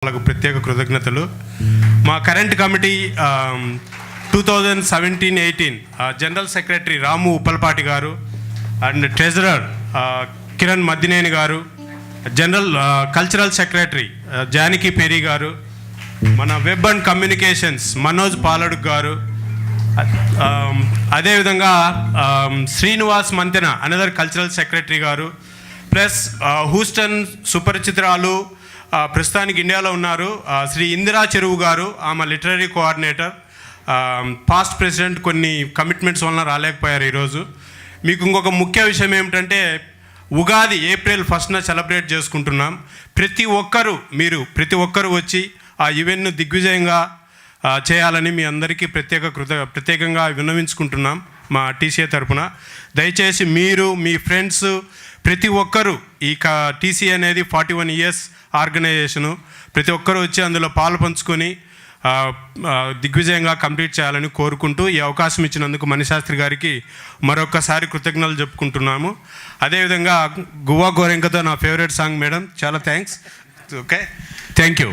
వాళ్ళకు ప్రత్యేక కృతజ్ఞతలు. మా కరెంట్ కమిటీ 2017-18 జనరల్ సెక్రటరీ రాము ఉప్పలపాటి గారు అండ్ ట్రెజరర్ కిరణ్ మద్దినేని గారు, general cultural secretary Janaki Peri గారు, మన web and communications Manoj Paladug గారు, అదేవిధంగా Srinivas Mantena another cultural secretary గారు, ప్లస్ హూస్టన్ సుపరిచితురాలు ప్రస్తుతానికి ఇండియాలో ఉన్నారు శ్రీ ఇందిరా చెరువు గారు, ఆమె లిటరరీ కోఆర్డినేటర్, పాస్ట్ ప్రెసిడెంట్, కొన్ని కమిట్మెంట్స్ వలన రాలేకపోయారు ఈరోజు. మీకు ఇంకొక ముఖ్య విషయం ఏమిటంటే ఉగాది April 1st సెలబ్రేట్ చేసుకుంటున్నాం. ప్రతి ఒక్కరు వచ్చి ఆ ఈవెంట్ను దిగ్విజయంగా చేయాలని మీ అందరికీ ప్రత్యేకంగా విన్నవించుకుంటున్నాం మా టీసీఏ తరపున. దయచేసి మీరు మీ ఫ్రెండ్స్ ప్రతి ఒక్కరూ ఈ టీసీఏ అనేది 41 years ఆర్గనైజేషను, ప్రతి ఒక్కరూ వచ్చి అందులో పాలు పంచుకొని దిగ్విజయంగా కంప్లీట్ చేయాలని కోరుకుంటూ ఈ అవకాశం ఇచ్చినందుకు మణిశాస్త్రి గారికి మరొకసారి కృతజ్ఞతలు చెప్పుకుంటున్నాము. అదేవిధంగా గువా గోరెంకతో నా ఫేవరెట్ సాంగ్ మేడం, చాలా థ్యాంక్స్. Okay, thank you.